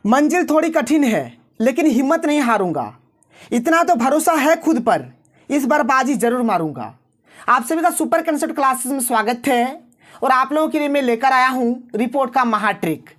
मंजिल थोड़ी कठिन है लेकिन हिम्मत नहीं हारूंगा। इतना तो भरोसा है खुद पर, इस बार बाजी जरूर मारूंगा। आप सभी का सुपर कंसेप्ट क्लासेस में स्वागत है और आप लोगों के लिए मैं लेकर आया हूं रिपोर्ट का महा ट्रिक।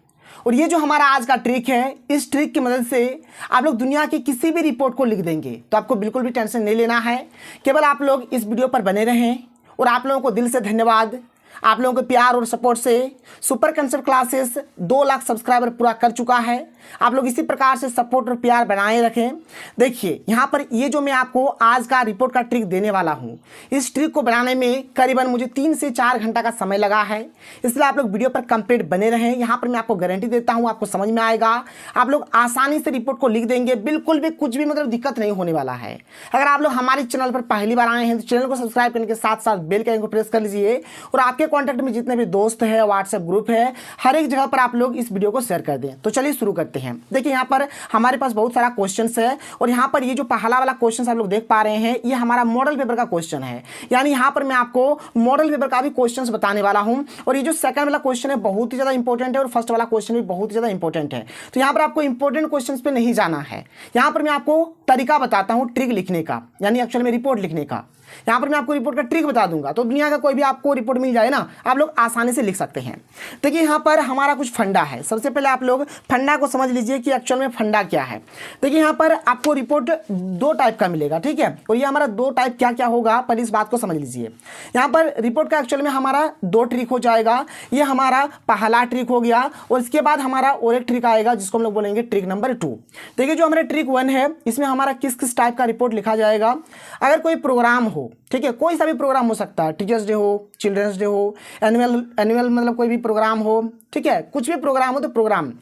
और ये जो हमारा आज का ट्रिक है, इस ट्रिक की मदद से आप लोग दुनिया की किसी भी रिपोर्ट को लिख देंगे। तो आपको बिल्कुल भी टेंशन नहीं लेना है, केवल आप लोग इस वीडियो पर बने रहें। और आप लोगों को दिल से धन्यवाद, आप लोगों के प्यार और सपोर्ट से super concept classes 2 lakh subscriber पूरा कर चुका है। आप लोग इसी प्रकार से सपोर्ट और प्यार बनाए रखें। देखिए यहाँ पर ये जो मैं आपको आज का रिपोर्ट का ट्रिक देने वाला हूँ, इस ट्रिक को बनाने में करीबन मुझे 3 से 4 घंटा का समय लगा है। इसलिए आप लोग वीडियो पर कंप्लीट बने रहें। यहाँ पर मैं आपको गारंटी देता हूँ, आपको समझ में आएगा। आप लोग आसानी से रिपोर्ट को लिख देंगे, बिल्कुल भी कुछ भी मतलब दिक्कत नहीं होने वाला है। अगर आप लोग हमारे चैनल पर पहली बार आए हैं तो चैनल को सब्सक्राइब करने के साथ साथ बेल के आइकन को प्रेस कर लीजिए। और आपके कॉन्टैक्ट में जितने भी दोस्त हैं, व्हाट्सएप ग्रुप है, हर एक जगह पर आप लोग इस वीडियो को शेयर कर दें। तो चलिए शुरू करते हैं। देखिए यहाँ पर हमारे पास बहुत सारा क्वेश्चंस है और यहाँ पर ये जो पहला वाला क्वेश्चन आप लोग देख पा रहे हैं, ये हमारा मॉडल पेपर का क्वेश्चन है। यानी यहाँ पर मैं आपको मॉडल पेपर का भी क्वेश्चंस बताने वाला हूँ। और ये जो सेकंड वाला क्वेश्चन है बहुत ही ज्यादा इंपॉर्टेंट है और फर्स्ट वाला क्वेश्चन भी बहुत ही ज्यादा इंपॉर्टेंट है। तो यहाँ पर आपको इंपॉर्टेंट क्वेश्चन पे नहीं जाना है। यहाँ पर मैं आपको तरीका बताता हूँ ट्रिक लिखने का, यानी एक्चुअल में रिपोर्ट लिखने का। यहाँ पर मैं आपको रिपोर्ट का ट्रिक बता दूंगा, तो दुनिया का कोई भी आपको रिपोर्ट मिल जाए ना, आप लोग आसानी से लिख सकते हैं। देखिए यहाँ पर हमारा कुछ फंडा है। सबसे पहले आप लोग फंडा को समझ लीजिए कि एक्चुअल में फंडा क्या है। देखिए यहाँ पर आपको रिपोर्ट 2 टाइप का मिलेगा, ठीक है। और ये हमारा 2 टाइप क्या क्या होगा, पहले इस बात को समझ लीजिए। यहाँ पर रिपोर्ट का एक्चुअल में हमारा 2 ट्रिक हो जाएगा। ये हमारा पहला ट्रिक हो गया और इसके बाद हमारा और एक ट्रिक आएगा जिसको हम लोग बोलेंगे ट्रिक नंबर 2। देखिए जो हमारा ट्रिक 1 है, इसमें हमारा किस किस टाइप का रिपोर्ट लिखा जाएगा। अगर कोई प्रोग्राम हो, ठीक है, कोई सा भी प्रोग्राम हो सकता है, टीचर्स डे हो, चिल्ड्रंस डे हो, एनुअल मतलब कोई भी प्रोग्राम हो, ठीक है, कुछ भी प्रोग्राम हो। तो प्रोग्राम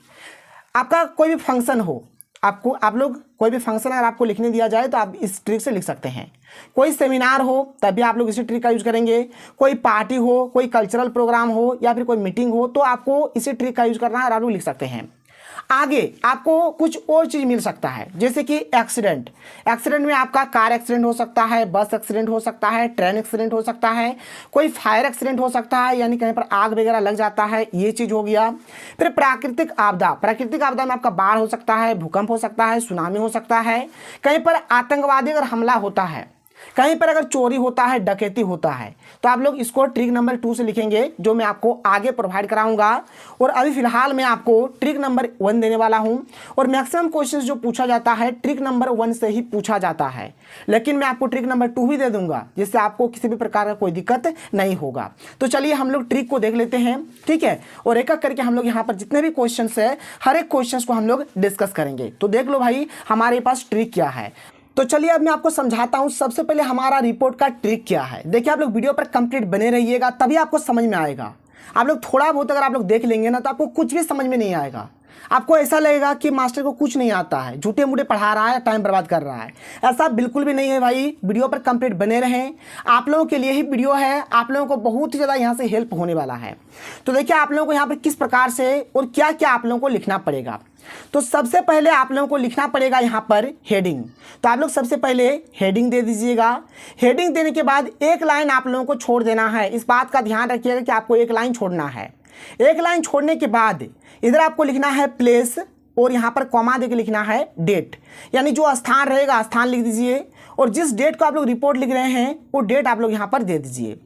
आपका कोई भी फंक्शन हो, आप लोग कोई भी फंक्शन अगर आपको लिखने दिया जाए तो आप इस ट्रिक से लिख सकते हैं। कोई सेमिनार हो तब भी आप लोग इसी ट्रिक का यूज करेंगे। कोई पार्टी हो, कोई कल्चरल प्रोग्राम हो या फिर कोई मीटिंग हो तो आपको इसी ट्रिक का यूज करना है और आप लोग लिख सकते हैं। आगे आपको कुछ और चीज मिल सकता है, जैसे कि एक्सीडेंट में आपका कार एक्सीडेंट हो सकता है, बस एक्सीडेंट हो सकता है, ट्रेन एक्सीडेंट हो सकता है, कोई फायर एक्सीडेंट हो सकता है, यानी कहीं पर आग वगैरह लग जाता है, ये चीज हो गया। फिर प्राकृतिक आपदा में आपका बाढ़ हो सकता है, भूकंप हो सकता है, सुनामी हो सकता है, कहीं पर आतंकवादी अगर हमला होता है, कहीं पर अगर चोरी होता है, डकैती होता है, तो आप लोग इसको ट्रिक नंबर 2 से लिखेंगे, जो मैं आपको आगे प्रोवाइड कराऊंगा। और अभी फिलहाल मैं आपको ट्रिक नंबर 1 देने वाला हूं। और मैक्सिमम क्वेश्चंस जो पूछा जाता है ट्रिक नंबर 1 से ही पूछा जाता है, लेकिन मैं आपको ट्रिक नंबर 2 भी दे दूंगा, जिससे आपको किसी भी प्रकार का कोई दिक्कत नहीं होगा। तो चलिए हम लोग ट्रिक को देख लेते हैं, ठीक है। और एक एक करके हम लोग यहाँ पर जितने भी क्वेश्चन है, हर एक क्वेश्चन को हम लोग डिस्कस करेंगे। तो देख लो भाई हमारे पास ट्रिक क्या है। तो चलिए अब मैं आपको समझाता हूं सबसे पहले हमारा रिपोर्ट का ट्रिक क्या है। देखिए आप लोग वीडियो पर कंप्लीट बने रहिएगा, तभी आपको समझ में आएगा। आप लोग थोड़ा बहुत अगर आप लोग देख लेंगे ना तो आपको कुछ भी समझ में नहीं आएगा। आपको ऐसा लगेगा कि मास्टर को कुछ नहीं आता है, झूठे मूठे पढ़ा रहा है, टाइम बर्बाद कर रहा है। ऐसा बिल्कुल भी नहीं है भाई। वीडियो पर कंप्लीट बने रहें, आप लोगों के लिए ही वीडियो है, आप लोगों को बहुत ही ज़्यादा यहाँ से हेल्प होने वाला है। तो देखिए आप लोगों को यहाँ पर किस प्रकार से और क्या क्या आप लोगों को लिखना पड़ेगा। तो सबसे पहले आप लोगों को लिखना पड़ेगा यहाँ पर हेडिंग। तो आप लोग सबसे पहले हेडिंग दे दीजिएगा। हेडिंग देने के बाद एक लाइन आप लोगों को छोड़ देना है। इस बात का ध्यान रखिएगा कि आपको एक लाइन छोड़ना है। एक लाइन छोड़ने के बाद इधर आपको लिखना है प्लेस और यहाँ पर कॉमा देके लिखना है डेट, यानी जो स्थान रहेगा स्थान लिख दीजिए। और जिस डेट को आप लोग रिपोर्ट लिख रहे हैं वो डेट आप लोग यहाँ पर दे दीजिए।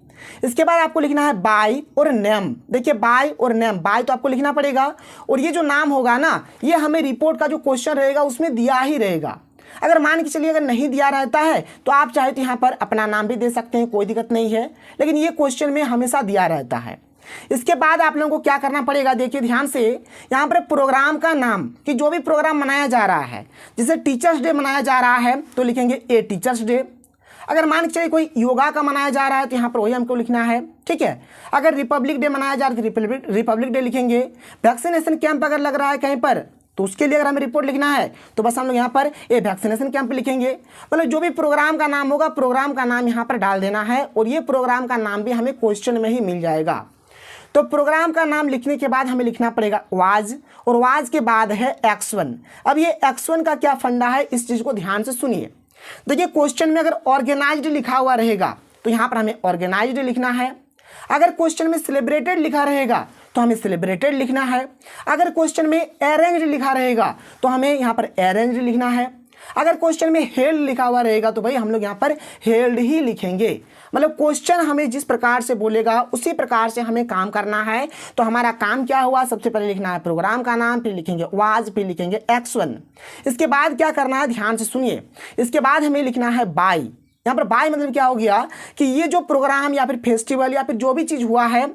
इसके बाद आपको लिखना है बाय और नेम। देखिए बाय और नेम, बाय तो आपको लिखना पड़ेगा और ये जो नाम होगा ना, ये हमें रिपोर्ट का जो क्वेश्चन रहेगा उसमें दिया ही रहेगा। अगर मान के चलिए अगर नहीं दिया रहता है तो आप चाहे तो यहाँ पर अपना नाम भी दे सकते हैं, कोई दिक्कत नहीं है, लेकिन ये क्वेश्चन में हमेशा दिया रहता है। इसके बाद आप लोगों को क्या करना पड़ेगा, देखिए ध्यान से, यहाँ पर प्रोग्राम का नाम, कि जो भी प्रोग्राम मनाया जा रहा है, जैसे टीचर्स डे मनाया जा रहा है तो लिखेंगे ए टीचर्स डे। अगर मान के चलिए कोई योगा का मनाया जा रहा है तो यहाँ पर वही हमको लिखना है, ठीक है। अगर रिपब्लिक डे मनाया जा रहा है तो रिपब्लिक डे लिखेंगे। वैक्सीनेशन कैंप अगर लग रहा है कहीं पर तो उसके लिए अगर हमें रिपोर्ट लिखना है तो बस हम लोग यहाँ पर ये वैक्सीनेशन कैंप लिखेंगे। मतलब जो भी प्रोग्राम का नाम होगा प्रोग्राम का नाम यहाँ पर डाल देना है और ये प्रोग्राम का नाम भी हमें क्वेश्चन में ही मिल जाएगा। तो प्रोग्राम का नाम लिखने के बाद हमें लिखना पड़ेगा वाज, और वाज के बाद है X1। अब ये X1 का क्या फंडा है, इस चीज को ध्यान से सुनिए। देखिए क्वेश्चन में अगर ऑर्गेनाइज्ड लिखा हुआ रहेगा तो यहाँ पर हमें ऑर्गेनाइज्ड लिखना है। अगर क्वेश्चन में सेलिब्रेटेड लिखा रहेगा तो हमें सेलिब्रेटेड लिखना है। अगर क्वेश्चन में अरेंज्ड लिखा रहेगा तो हमें यहाँ पर अरेंज्ड लिखना है। अगर क्वेश्चन में हेल्ड लिखा हुआ रहेगा तो भाई हम लोग यहाँ पर हेल्ड ही लिखेंगे। मतलब क्वेश्चन हमें जिस प्रकार से बोलेगा उसी प्रकार से हमें काम करना है। तो हमारा काम क्या हुआ, सबसे पहले लिखना है प्रोग्राम का नाम, फिर लिखेंगे वाज, फिर लिखेंगे x1। इसके बाद क्या करना है, ध्यान से सुनिए। इसके बाद हमें लिखना है बाय। यहाँ पर बाय मतलब क्या हो गया कि ये जो प्रोग्राम या फिर फेस्टिवल या फिर जो भी चीज़ हुआ है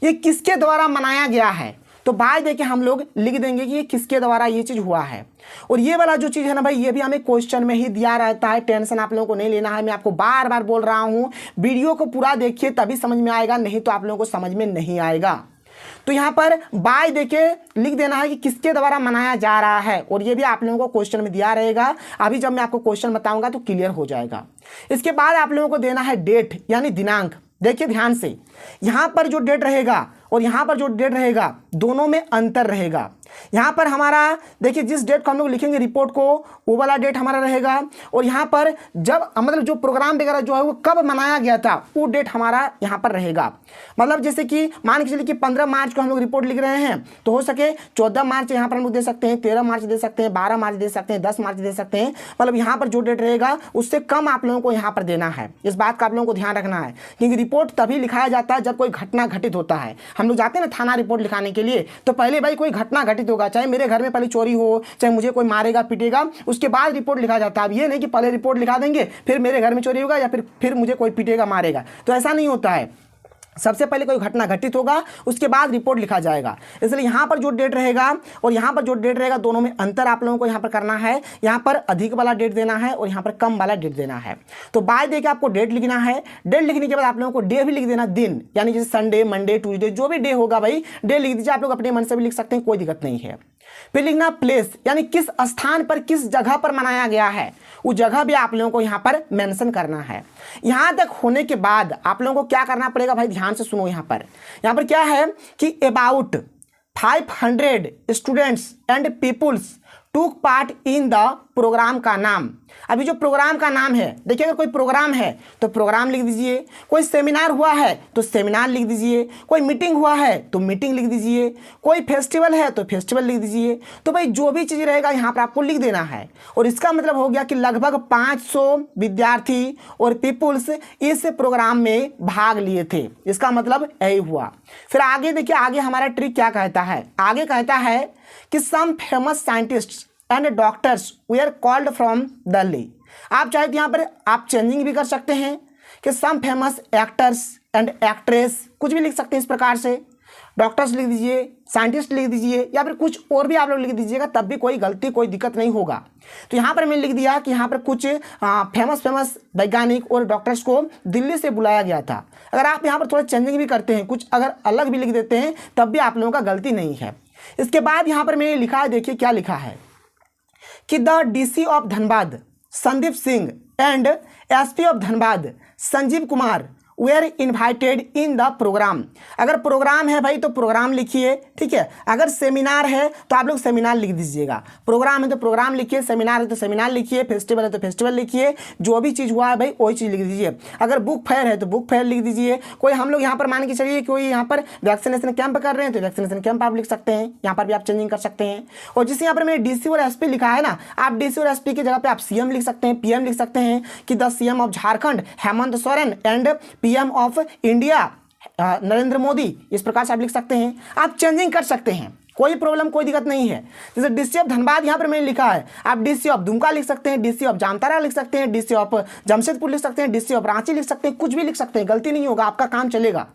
ये किसके द्वारा मनाया गया है। तो बाय देके हम लोग लिख देंगे कि ये किसके द्वारा ये चीज़ हुआ है। और ये वाला जो चीज़ है ना भाई, ये भी हमें क्वेश्चन में ही दिया रहता है, टेंशन आप लोगों को नहीं लेना है। मैं आपको बार बार बोल रहा हूँ, वीडियो को पूरा देखिए तभी समझ में आएगा, नहीं तो आप लोगों को समझ में नहीं आएगा। तो यहाँ पर बाय देके लिख देना है कि किसके द्वारा मनाया जा रहा है। और ये भी आप लोगों को क्वेश्चन में दिया रहेगा। अभी जब मैं आपको क्वेश्चन बताऊंगा तो क्लियर हो जाएगा। इसके बाद आप लोगों को देना है डेट यानी दिनांक। देखिए ध्यान से, यहाँ पर जो डेट रहेगा और यहाँ पर जो डेट रहेगा दोनों में अंतर रहेगा। यहाँ पर हमारा देखिए जिस डेट को हम लोग लिखेंगे रिपोर्ट को वो वाला डेट हमारा रहेगा। और यहाँ पर जब मतलब जो प्रोग्राम वगैरह जो है वो कब मनाया गया था वो डेट हमारा यहाँ पर रहेगा। मतलब जैसे कि मान के चलिए कि 15 मार्च को हम लोग रिपोर्ट लिख रहे हैं तो हो सके 14 मार्च यहाँ पर हम लोग दे सकते हैं, 13 मार्च दे सकते हैं, 12 मार्च दे सकते हैं, 10 मार्च दे सकते हैं। मतलब यहाँ पर जो डेट रहेगा उससे कम आप लोगों को यहाँ पर देना है। इस बात का आप लोगों को ध्यान रखना है, क्योंकि रिपोर्ट तभी लिखाया जाता है जब कोई घटना घटित होता है। हम लोग जाते हैं ना थाना रिपोर्ट लिखाने के लिए, तो पहले भाई कोई घटना घटित होगा, चाहे मेरे घर में पहले चोरी हो, चाहे मुझे कोई मारेगा पीटेगा, उसके बाद रिपोर्ट लिखा जाता है। अब ये नहीं कि पहले रिपोर्ट लिखा देंगे फिर मेरे घर में चोरी होगा या फिर मुझे कोई पीटेगा मारेगा, तो ऐसा नहीं होता है। सबसे पहले कोई घटना घटित होगा उसके बाद रिपोर्ट लिखा जाएगा। इसलिए यहाँ पर जो डेट रहेगा और यहाँ पर जो डेट रहेगा दोनों में अंतर आप लोगों को यहाँ पर करना है। यहाँ पर अधिक वाला डेट देना है और यहाँ पर कम वाला डेट देना है। तो बाय देके आपको डेट लिखना है। डेट लिखने के बाद आप लोगों को डे भी लिख देना, दिन, यानी जैसे संडे, मंडे, ट्यूसडे जो भी डे होगा भाई डे लिख दीजिए। आप लोग अपने मन से भी लिख सकते हैं, कोई दिक्कत नहीं है। फिर लिखना प्लेस, यानी किस स्थान पर किस जगह पर मनाया गया है वो जगह भी आप लोगों को यहाँ पर मेंशन करना है। यहाँ तक होने के बाद आप लोगों को क्या करना पड़ेगा भाई, ध्यान से सुनो। यहाँ पर क्या है कि अबाउट 500 स्टूडेंट्स एंड पीपुल्स टूक पार्ट इन द प्रोग्राम का नाम। अभी जो प्रोग्राम का नाम है, देखिए अगर कोई प्रोग्राम है तो प्रोग्राम लिख दीजिए, कोई सेमिनार हुआ है तो सेमिनार लिख दीजिए, कोई मीटिंग हुआ है तो मीटिंग लिख दीजिए, कोई फेस्टिवल है तो फेस्टिवल लिख दीजिए। तो भाई जो भी चीज़ रहेगा यहाँ पर आपको लिख देना है। और इसका मतलब हो गया कि लगभग 500 विद्यार्थी और पीपुल्स इस प्रोग्राम में भाग लिए थे। इसका मतलब यही हुआ। फिर आगे देखिए, आगे हमारा ट्रिक क्या कहता है, आगे कहता है कि some famous scientists and doctors we are called from Delhi. आप चाहे तो यहाँ पर आप चेंजिंग भी कर सकते हैं कि some famous actors and actress, कुछ भी लिख सकते हैं इस प्रकार से। डॉक्टर्स लिख दीजिए, साइंटिस्ट लिख दीजिए, या फिर कुछ और भी आप लोग लिख दीजिएगा, तब भी कोई गलती कोई दिक्कत नहीं होगा। तो यहाँ पर मैंने लिख दिया कि यहाँ पर कुछ फेमस वैज्ञानिक और डॉक्टर्स को दिल्ली से बुलाया गया था। अगर आप यहाँ पर थोड़ा चेंजिंग भी करते हैं, कुछ अगर अलग भी लिख देते हैं, तब भी आप लोगों का गलती नहीं है। इसके बाद यहाँ पर मैंने लिखा है, देखिए क्या लिखा है कि the DC of Dhanbad Sandeep Singh and SP of Dhanbad Sanjeev Kumar were invited in the programme. अगर प्रोग्राम है भाई तो प्रोग्राम लिखिए, ठीक है। अगर सेमिनार है तो आप लोग सेमिनार लिख दीजिएगा, प्रोग्राम है तो प्रोग्राम लिखिए, सेमिनार है तो सेमिनार लिखिए, फेस्टिवल है तो फेस्टिवल लिखिए। जो भी चीज़ हुआ है भाई वही चीज़ लिख दीजिए। अगर बुक फेयर है तो बुक फेयर लिख दीजिए। कोई हम लोग यहाँ पर मान के चलिए कोई यहाँ पर वैक्सीनेशन कैंप कर रहे हैं तो वैक्सीनेशन कैंप आप लिख सकते हैं, यहाँ पर भी आप चेंजिंग कर सकते हैं। और जिस यहाँ पर मैंने डीसी और एसपी लिखा है ना, आप डीसी और एसपी की जगह पे आप सीएम लिख सकते हैं, पीएम लिख सकते हैं कि the CM of Jharkhand Hemant Soren and PM of India Narendra Modi, इस प्रकार से आप लिख सकते हैं। आप चेंजिंग कर सकते हैं, कोई प्रॉब्लम कोई दिक्कत नहीं है। जैसे डीसी ऑफ धनबाद यहाँ पर मैंने लिखा है, आप डीसी ऑफ दुमका लिख सकते हैं, डीसी ऑफ जामताड़ा लिख सकते हैं, डीसी ऑफ जमशेदपुर लिख सकते हैं, डीसी ऑफ रांची लिख सकते हैं, कुछ भी लिख सकते हैं, गलती नहीं होगा, आपका काम चलेगा।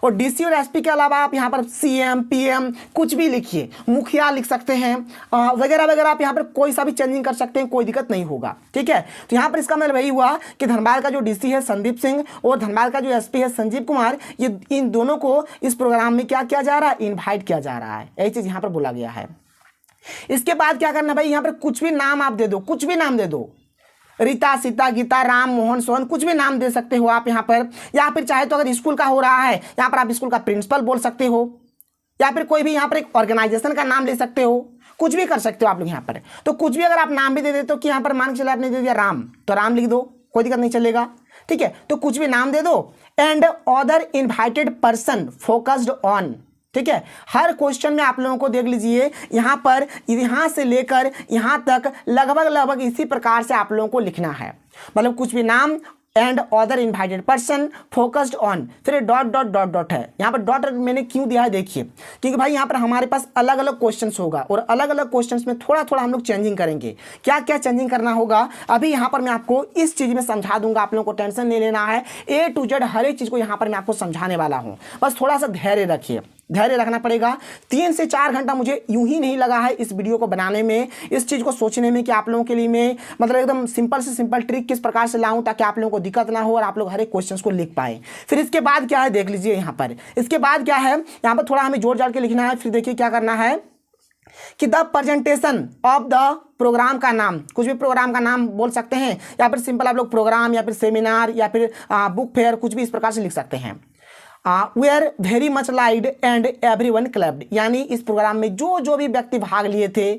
और डीसी और एसपी के अलावा आप यहाँ पर सीएम पीएम कुछ भी लिखिए, मुखिया लिख सकते हैं वगैरह वगैरह, आप यहाँ पर कोई सा भी चेंजिंग कर सकते हैं, कोई दिक्कत नहीं होगा, ठीक है। तो यहाँ पर इसका मतलब यही हुआ कि धनबाद का जो डीसी है संदीप सिंह और धनबाद का जो एसपी है संजीव कुमार, ये इन दोनों को इस प्रोग्राम में क्या किया जा रहा है, इन्वाइट किया जा रहा है। यही चीज़ यहाँ पर बोला गया है। इसके बाद क्या करना भाई, यहाँ पर कुछ भी नाम आप दे दो, कुछ भी नाम दे दो, रीता, सीता, गीता, राम, मोहन, सोहन, कुछ भी नाम दे सकते हो आप यहाँ पर। या फिर चाहे तो अगर स्कूल का हो रहा है यहाँ पर आप स्कूल का प्रिंसिपल बोल सकते हो, या फिर कोई भी यहाँ पर एक ऑर्गेनाइजेशन का नाम ले सकते हो, कुछ भी कर सकते हो आप लोग यहाँ पर। तो कुछ भी अगर आप नाम भी दे देते हो कि यहाँ पर मान के चले आपने दे दिया राम, तो राम लिख दो, कोई दिक्कत नहीं चलेगा, ठीक है। तो कुछ भी नाम दे दो। And other invited person focused on, ठीक है। हर क्वेश्चन में आप लोगों को देख लीजिए यहाँ पर यहाँ से लेकर यहाँ तक लगभग इसी प्रकार से आप लोगों को लिखना है। मतलब कुछ भी नाम and other invited person focused on, फिर डॉट डॉट डॉट डॉट है। यहाँ पर डॉट मैंने क्यों दिया है देखिए, क्योंकि भाई यहाँ पर हमारे पास अलग अलग क्वेश्चंस होगा और अलग अलग क्वेश्चंस में थोड़ा थोड़ा हम लोग चेंजिंग करेंगे। क्या क्या चेंजिंग करना होगा अभी यहाँ पर मैं आपको इस चीज़ में समझा दूंगा। आप लोगों को टेंशन नहीं लेना है, A to Z हर एक चीज़ को यहाँ पर मैं आपको समझाने वाला हूँ। बस थोड़ा सा धैर्य रखिए, धैर्य रखना पड़ेगा। 3 से 4 घंटा मुझे यूं ही नहीं लगा है इस वीडियो को बनाने में, इस चीज़ को सोचने में कि आप लोगों के लिए मैं मतलब एकदम सिंपल से सिंपल ट्रिक किस प्रकार से लाऊं ताकि आप लोगों को दिक्कत ना हो और आप लोग हर एक क्वेश्चन को लिख पाए। फिर इसके बाद क्या है देख लीजिए यहाँ पर, इसके बाद क्या है यहाँ पर थोड़ा हमें जोड़ जाड़ के लिखना है। फिर देखिए क्या करना है कि the presentation of the programme का नाम, कुछ भी प्रोग्राम का नाम बोल सकते हैं या फिर सिंपल आप लोग प्रोग्राम या फिर सेमिनार या फिर बुक फेयर कुछ भी इस प्रकार से लिख सकते हैं। Were very much liked and everyone clapped, यानी इस प्रोग्राम में जो भी व्यक्ति भाग लिए थे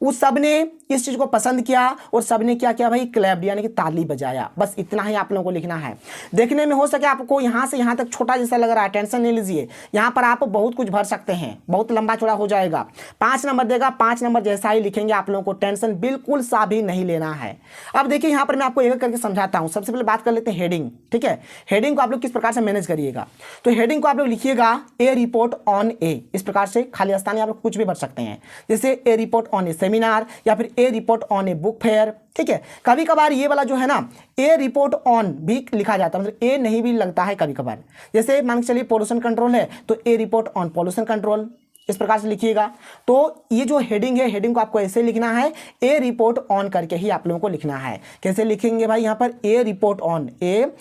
उस सब ने इस चीज़ को पसंद किया और सब ने क्या किया भाई, क्लैप्ड यानी कि ताली बजाया। बस इतना ही आप लोगों को लिखना है। देखने में हो सके आपको यहाँ से यहाँ तक छोटा जैसा लग रहा है, टेंशन नहीं लीजिए, यहाँ पर आप बहुत कुछ भर सकते हैं, बहुत लंबा चौड़ा हो जाएगा। 5 नंबर देगा, 5 नंबर जैसा ही लिखेंगे आप लोगों को, टेंशन बिल्कुल सा भी नहीं लेना है। अब देखिए यहाँ पर मैं आपको एक करके समझाता हूँ। सबसे पहले बात कर लेते हैं हेडिंग, ठीक है। हेडिंग को आप लोग किस प्रकार से मैनेज करिएगा, तो हेडिंग को आप लोग लिखिएगा ए रिपोर्ट ऑन ए, इस प्रकार से खाली स्थान आप लोग कुछ भी भर सकते हैं, जैसे a report on a seminar या फिर a report on a book fair, ठीक है। कभी कभार ये वाला जो है ना ए रिपोर्ट ऑन भी लिखा जाता है, मतलब ए नहीं भी लगता है कभी कभार। जैसे मान के चलिए पोल्यूशन कंट्रोल है तो a report on pollution control, इस प्रकार से लिखिएगा। तो ये जो हेडिंग है, हेडिंग को आपको ऐसे लिखना है, ए रिपोर्ट ऑन करके ही आप लोगों को लिखना है। कैसे लिखेंगे भाई, यहाँ पर a report on, a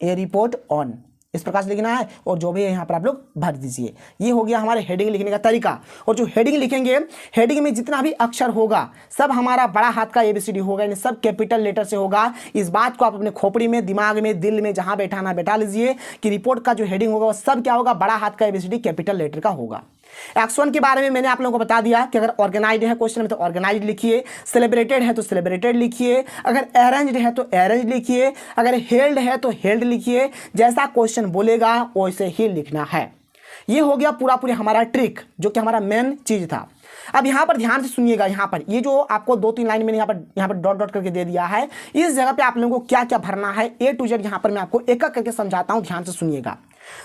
report on, इस प्रकार से लिखना है और जो भी है यहाँ पर आप लोग भर दीजिए। ये हो गया हमारे हेडिंग लिखने का तरीका। और जो हेडिंग लिखेंगे, हेडिंग में जितना भी अक्षर होगा सब हमारा बड़ा हाथ का ABCD होगा, यानी सब कैपिटल लेटर से होगा। इस बात को आप अपने खोपड़ी में, दिमाग में, दिल में जहाँ बैठाना बैठा लीजिए कि रिपोर्ट का जो हेडिंग होगा वो सब क्या होगा, बड़ा हाथ का ABCD कैपिटल लेटर का होगा। X1 के बारे में मैंने आप लोगों को बता दिया कि अगर ऑर्गेनाइज्ड है क्वेश्चन में तो ऑर्गेनाइज्ड लिखिए, सेलिब्रेटेड है तो सेलिब्रेटेड लिखिए, अगर अरेंज्ड है तो अरेंज्ड लिखिए, अगर हेल्ड है तो हेल्ड लिखिए। जैसा क्वेश्चन बोलेगा वैसे ही लिखना है। ये हो गया पूरा हमारा ट्रिक, जो कि हमारा मेन चीज था। अब यहाँ पर ध्यान से सुनिएगा, यहाँ पर ये जो आपको 2-3 लाइन मैंने यहाँ पर डॉट डॉट करके दे दिया है, इस जगह पे आप लोगों को क्या क्या भरना है A to Z यहाँ पर मैं आपको एक एक करके समझाता हूँ, ध्यान से सुनिएगा।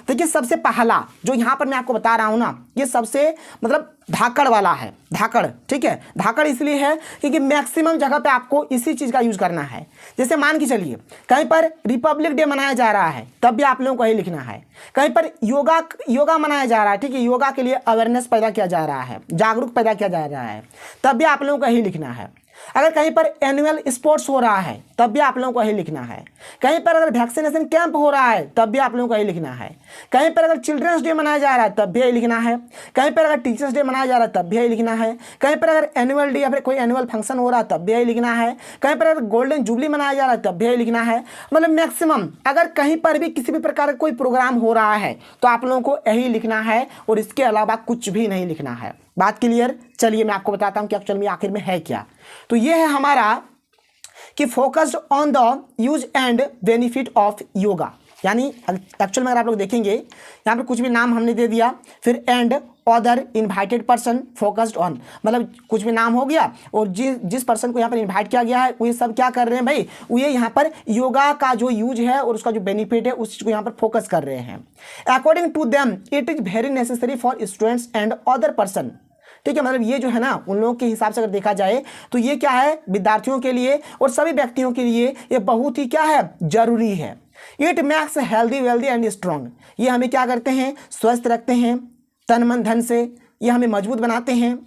देखिए सबसे पहला जो यहाँ पर मैं आपको बता रहा हूँ ना, ये सबसे मतलब धाकड़ वाला है, धाकड़, ठीक है। धाकड़ इसलिए है क्योंकि मैक्सिमम जगह पे आपको इसी चीज़ का यूज करना है। जैसे मान के चलिए कहीं पर रिपब्लिक डे मनाया जा रहा है तब भी आप लोगों को यही लिखना है। कहीं पर योगा मनाया जा रहा है, ठीक है, योगा के लिए अवेयरनेस पैदा किया जा रहा है, जागरूक पैदा किया जा रहा है, तब भी आप लोगों को यही लिखना है। अगर कहीं पर एनुअल स्पोर्ट्स हो रहा है तब भी आप लोगों को यही लिखना है। कहीं पर अगर वैक्सीनेशन कैंप हो रहा है तब भी आप लोगों को यही लिखना है। कहीं पर अगर चिल्ड्रंस डे मनाया जा रहा है तब भी यही लिखना है। कहीं पर अगर टीचर्स डे मनाया जा रहा है तब भी यही लिखना है। कहीं पर अगर एनुअल डे या फिर कोई एनुअल फंक्शन हो रहा है तब भी यही लिखना है। कहीं पर अगर गोल्डन जुबली मनाया जा रहा है तब भी यही लिखना है। मतलब मैक्सिमम अगर कहीं पर भी किसी भी प्रकार का कोई प्रोग्राम हो रहा है तो आप लोगों को यही लिखना है और इसके अलावा कुछ भी नहीं लिखना है। बात क्लियर? चलिए मैं आपको बताता हूं कि एक्चुअल में आखिर में है क्या। तो ये है हमारा कि focused on the use and benefit of yoga, यानी एक्चुअल में अगर आप लोग देखेंगे यहाँ पर कुछ भी नाम हमने दे दिया, फिर and other invited person focused on, मतलब कुछ भी नाम हो गया और जिस पर्सन को यहाँ पर इनवाइट किया गया है वो सब क्या कर रहे हैं भाई, वो ये यहाँ पर योगा का जो यूज है और उसका जो बेनिफिट है उस चीज को यहाँ पर फोकस कर रहे हैं। According to them it is very necessary for students and other person, ठीक है। मतलब ये जो है ना उन लोगों के हिसाब से अगर देखा जाए तो ये क्या है, विद्यार्थियों के लिए और सभी व्यक्तियों के लिए ये बहुत ही क्या है, जरूरी है। It makes healthy wealthy and strong, ये हमें क्या करते हैं, स्वस्थ रखते हैं तन मन धन से, ये हमें मजबूत बनाते हैं।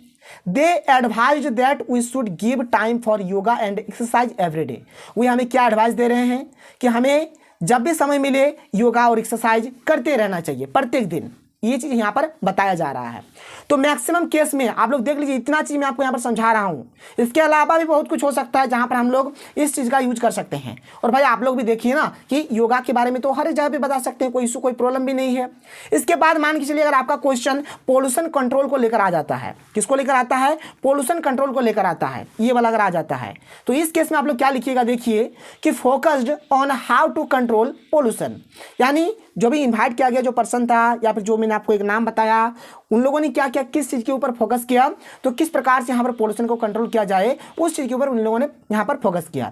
They advise that we should give time for yoga and exercise every day, वे हमें क्या एडवाइस दे रहे हैं कि हमें जब भी समय मिले योगा और एक्सरसाइज करते रहना चाहिए प्रत्येक दिन, ये चीज़ यहाँ पर बताया जा रहा है। तो मैक्सिमम केस में आप लोग देख लीजिए, इतना चीज़ मैं आपको यहाँ पर समझा रहा हूँ। इसके अलावा भी बहुत कुछ हो सकता है जहाँ पर हम लोग इस चीज़ का यूज कर सकते हैं। और भाई आप लोग भी देखिए ना कि योगा के बारे में तो हर जगह पे बता सकते हैं, कोई इशू कोई प्रॉब्लम भी नहीं है। इसके बाद मान के चलिए अगर आपका क्वेश्चन पोल्यूशन कंट्रोल को लेकर आ जाता है, किसको लेकर आता है, पोल्यूशन कंट्रोल को लेकर आता है, ये वाला अगर आ जाता है तो इस केस में आप लोग क्या लिखिएगा, देखिए कि focused on how to control pollution. यानी जो भी इन्वाइट किया गया जो पर्सन था या फिर जो मैंने आपको एक नाम बताया, उन लोगों ने क्या किया, किस चीज़ के ऊपर फोकस किया, तो किस प्रकार से यहाँ पर पोल्यूशन को कंट्रोल किया जाए उस चीज़ के ऊपर उन लोगों ने यहाँ पर फोकस किया।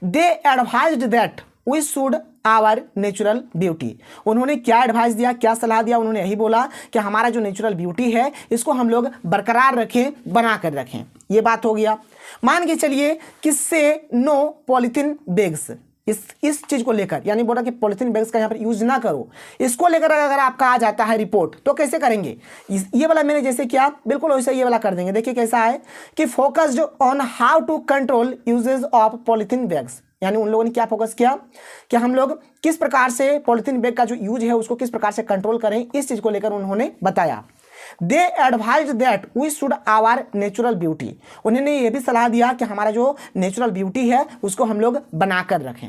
They advised that we should our natural beauty. उन्होंने क्या एडवाइस दिया, क्या सलाह दिया, उन्होंने यही बोला कि हमारा जो नेचुरल ब्यूटी है इसको हम लोग बरकरार रखें, बना कर रखें। ये बात हो गया। मान के चलिए किससे, नो पॉलीथीन बैग्स, इस चीज को लेकर, यानी बोला कि पॉलीथीन बैग्स का यहाँ पर यूज ना करो, इसको लेकर अगर आपका आ जाता है रिपोर्ट तो कैसे करेंगे, ये वाला मैंने जैसे किया बिल्कुल वैसे ये वाला कर देंगे। देखिए कैसा है कि focused on how to control usages of polythene bags. यानी उन लोगों ने क्या फोकस किया कि हम लोग किस प्रकार से पॉलीथीन बैग का जो यूज है उसको किस प्रकार से कंट्रोल करें, इस चीज को लेकर उन्होंने बताया। They advise that we should our natural beauty. उन्होंने ये भी सलाह दिया कि हमारा जो नेचुरल ब्यूटी है उसको हम लोग बनाकर रखें।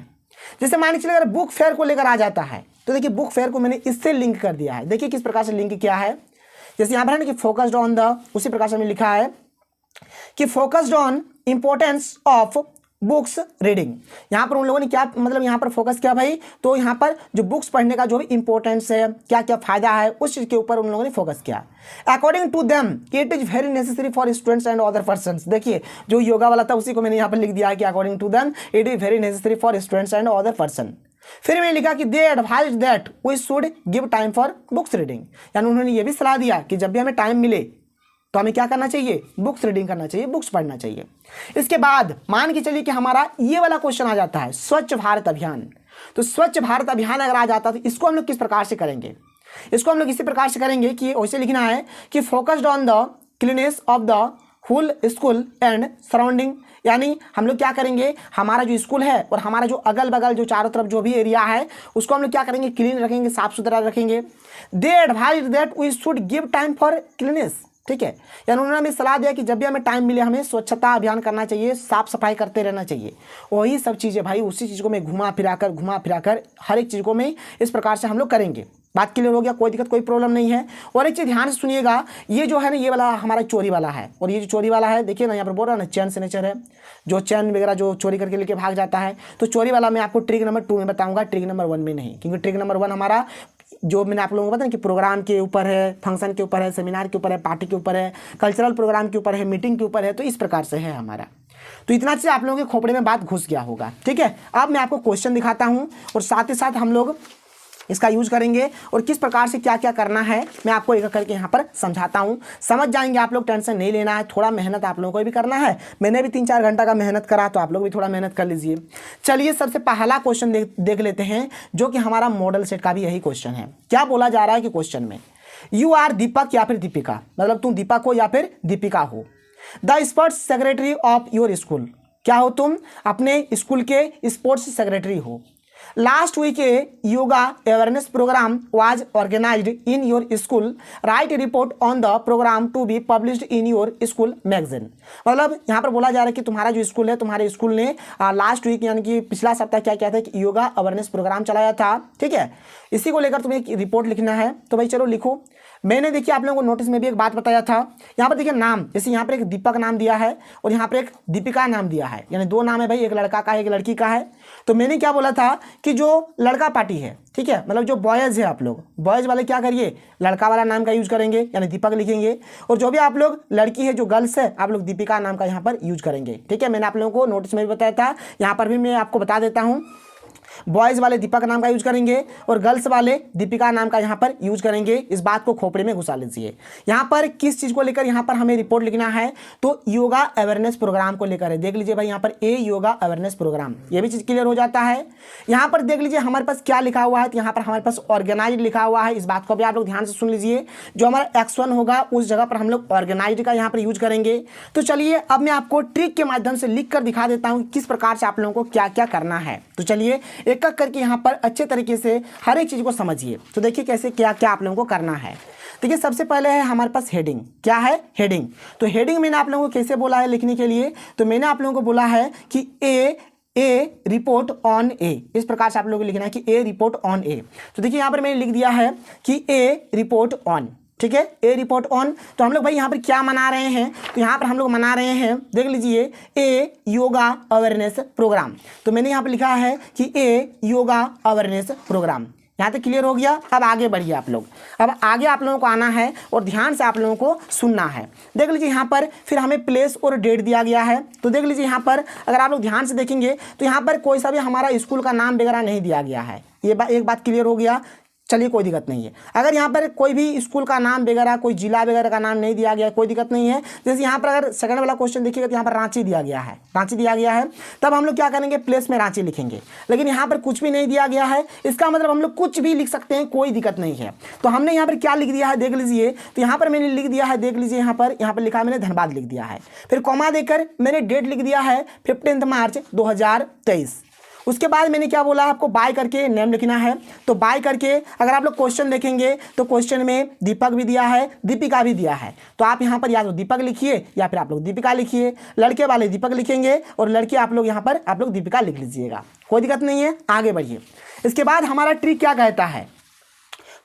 जैसे मान के चलिए अगर बुक फेयर को लेकर आ जाता है तो देखिए बुक फेयर को मैंने इससे लिंक कर दिया है। देखिए किस प्रकार से लिंक किया है, जैसे यहाँ पर है ना कि फोकस्ड ऑन द, उसी प्रकार से मैंने लिखा है कि focused on importance of books reading. यहाँ पर उन लोगों ने क्या मतलब यहाँ पर फोकस किया भाई, तो यहाँ पर जो बुक्स पढ़ने का जो भी इंपॉर्टेंस है, क्या क्या फायदा है, उस चीज़ के ऊपर उन लोगों ने फोकस किया। According to them it is very necessary for students and other persons. देखिए जो योगा वाला था उसी को मैंने यहाँ पर लिख दिया है कि according to them it is very necessary for students and other person. फिर मैंने लिखा कि they advise that we should give time for books reading. यानी उन्होंने ये भी सलाह दिया कि जब भी हमें टाइम मिले तो हमें क्या करना चाहिए, बुक्स रीडिंग करना चाहिए, बुक्स पढ़ना चाहिए। इसके बाद मान के चलिए कि हमारा ये वाला क्वेश्चन आ जाता है स्वच्छ भारत अभियान। तो स्वच्छ भारत अभियान अगर आ जाता है तो इसको हम लोग किस प्रकार से करेंगे, इसको हम लोग इसी प्रकार से करेंगे कि वैसे लिखना है कि focused on the cleanness of the whole school and surrounding. यानी हम लोग क्या करेंगे, हमारा जो स्कूल है और हमारा जो अगल बगल जो चारों तरफ जो भी एरिया है उसको हम लोग क्या करेंगे, क्लीन रखेंगे, साफ सुथरा रखेंगे। They advise that we should give time for cleanness. ठीक है, यानी उन्होंने हमें सलाह दिया कि जब भी हमें टाइम मिले हमें स्वच्छता अभियान करना चाहिए, साफ सफाई करते रहना चाहिए। वही सब चीज़ें भाई, उसी चीज़ को मैं घुमा फिराकर हर एक चीज़ को मैं इस प्रकार से हम लोग करेंगे। बात क्लियर हो गया, कोई दिक्कत कोई प्रॉब्लम नहीं है। और एक चीज़ ध्यान से सुनिएगा, ये जो है ना ये वाला हमारा चोरी वाला है, और ये जो चोरी वाला है देखिए ना यहाँ पर बोल रहा है ना चैन सिग्नेचर है, जो चैन वगैरह जो चोरी करके लेके भाग जाता है। तो चोरी वाला मैं आपको ट्रिक नंबर 2 में बताऊंगा, ट्रिक नंबर 1 में नहीं, क्योंकि ट्रिक नंबर 1 हमारा जो मैंने आप लोगों को बताया कि प्रोग्राम के ऊपर है, फंक्शन के ऊपर है, सेमिनार के ऊपर है, पार्टी के ऊपर है, कल्चरल प्रोग्राम के ऊपर है, मीटिंग के ऊपर है। तो इस प्रकार से है हमारा। तो इतना चीज़ आप लोगों के खोपड़े में बात घुस गया होगा। ठीक है, अब मैं आपको क्वेश्चन दिखाता हूँ और साथ ही साथ हम लोग इसका यूज करेंगे और किस प्रकार से क्या क्या करना है मैं आपको एक करके यहाँ पर समझाता हूँ। समझ जाएंगे आप लोग, टेंशन नहीं लेना है। थोड़ा मेहनत आप लोगों को भी करना है, मैंने भी 3-4 घंटा का मेहनत करा, तो आप लोग भी थोड़ा मेहनत कर लीजिए। चलिए सबसे पहला क्वेश्चन देख लेते हैं, जो कि हमारा मॉडल सेट का भी यही क्वेश्चन है। क्या बोला जा रहा है कि क्वेश्चन में यू आर दीपक या फिर दीपिका, मतलब तुम दीपक हो या फिर दीपिका हो। The sports secretary of your school, क्या हो तुम, अपने स्कूल के स्पोर्ट्स सेक्रेटरी हो। Last week a yoga awareness program was organized in your school, right report on the program to be published in your school magazine. मतलब यहाँ पर बोला जा रहा है कि तुम्हारा जो स्कूल है, तुम्हारे स्कूल ने लास्ट वीक यानी कि पिछला सप्ताह क्या किया था कि योगा अवेयरनेस प्रोग्राम चलाया था। ठीक है, इसी को लेकर तुम्हें एक रिपोर्ट लिखना है। तो भाई चलो लिखो। मैंने देखिए आप लोगों को नोटिस में भी एक बात बताया था, यहाँ पर देखिए नाम, जैसे यहाँ पर एक दीपक नाम दिया है और यहाँ पर एक दीपिका नाम दिया है, यानी 2 नाम है भाई, एक लड़का का है एक लड़की का है। तो मैंने क्या बोला था कि जो लड़का पार्टी है, ठीक है, मतलब जो बॉयज़ है, आप लोग बॉयज़ वाले क्या करिए, लड़का वाला नाम का यूज करेंगे, यानी दीपक लिखेंगे। और जो भी आप लोग लड़की है, जो गर्ल्स है, आप लोग दीपिका नाम का यहाँ पर यूज करेंगे। ठीक है, मैंने आप लोगों को नोटिस में भी बताया था, यहाँ पर भी मैं आपको बता देता हूँ। बॉयज़ वाले दीपक नाम का यूज करेंगे और गर्ल्स वाले दीपिका नाम का यहाँ पर यूज करेंगे। इस बात को खोपड़े में घुसा लीजिए। यहाँ पर किस चीज़ को लेकर यहाँ पर हमें रिपोर्ट लिखना है, तो योगा अवेयरनेस प्रोग्राम को लेकर है। देख लीजिए भाई यहाँ पर ए योगा अवेयरनेस प्रोग्राम, ये भी चीज़ क्लियर हो जाता है। यहाँ पर देख लीजिए हमारे पास क्या लिखा हुआ है, तो यहाँ पर हमारे पास ऑर्गेनाइज लिखा हुआ है। इस बात को भी आप लोग ध्यान से सुन लीजिए। जो हमारा X1 होगा उस जगह पर हम लोग ऑर्गेनाइज का यहाँ पर यूज करेंगे। तो चलिए अब मैं आपको ट्रिक के माध्यम से लिख कर दिखा देता हूँ किस प्रकार से आप लोगों को क्या क्या करना है। तो चलिए एक एक करके यहाँ पर अच्छे तरीके से हर एक चीज़ को समझिए। तो देखिए कैसे क्या क्या आप लोगों को करना है। देखिए सबसे पहले है हमारे पास हेडिंग। क्या है? हेडिंग। तो हेडिंग मैंने आप लोगों को कैसे बोला है लिखने के लिए, तो मैंने आप लोगों को बोला है कि ए रिपोर्ट ऑन ए, इस प्रकार से आप लोगों को लिखना है कि ए रिपोर्ट ऑन ए। तो देखिए यहाँ पर मैंने लिख दिया है कि ए रिपोर्ट ऑन, ठीक है, ए रिपोर्ट ऑन। तो हम लोग भाई यहाँ पर क्या मना रहे हैं, तो यहाँ पर हम लोग मना रहे हैं, देख लीजिए, ए योगा अवेयरनेस प्रोग्राम। तो मैंने यहाँ पर लिखा है कि ए योगा अवेयरनेस प्रोग्राम। यहाँ तक क्लियर हो गया। अब आगे बढ़िए आप लोग, अब आगे आप लोगों को आना है और ध्यान से आप लोगों को सुनना है। देख लीजिए यहाँ पर फिर हमें प्लेस और डेट दिया गया है। तो देख लीजिए यहाँ पर अगर आप लोग ध्यान से देखेंगे तो यहाँ पर कोई सा भी हमारा स्कूल का नाम वगैरह नहीं दिया गया है। ये एक बात क्लियर हो गया। चलिए कोई दिक्कत नहीं है। अगर यहाँ पर कोई भी स्कूल का नाम वगैरह, कोई जिला वगैरह का नाम नहीं दिया गया, कोई दिक्कत नहीं है। जैसे यहाँ पर अगर सेकंड वाला क्वेश्चन देखिएगा तो यहाँ पर रांची दिया गया है, रांची दिया गया है, तब हम लोग क्या करेंगे, प्लेस में रांची लिखेंगे। लेकिन यहाँ पर कुछ भी नहीं दिया गया है, इसका मतलब हम लोग कुछ भी लिख सकते हैं, कोई दिक्कत नहीं है। तो हमने यहाँ पर क्या लिख दिया है, देख लीजिए। तो यहाँ पर मैंने लिख दिया है, देख लीजिए यहाँ पर लिखा है मैंने धनबाद लिख दिया है। फिर कॉमा देकर मैंने डेट लिख दिया है 15 मार्च 2023। उसके बाद मैंने क्या बोला आपको, बाय करके नेम लिखना है। तो बाय करके अगर आप लोग क्वेश्चन देखेंगे तो क्वेश्चन में दीपक भी दिया है, दीपिका भी दिया है। तो आप यहाँ पर या तो दीपक लिखिए या फिर आप लोग दीपिका लिखिए। लड़के वाले दीपक लिखेंगे और लड़के आप लोग यहाँ पर आप लोग दीपिका लिख लीजिएगा, कोई दिक्कत नहीं है। आगे बढ़िए। इसके बाद हमारा ट्रिक क्या कहता है,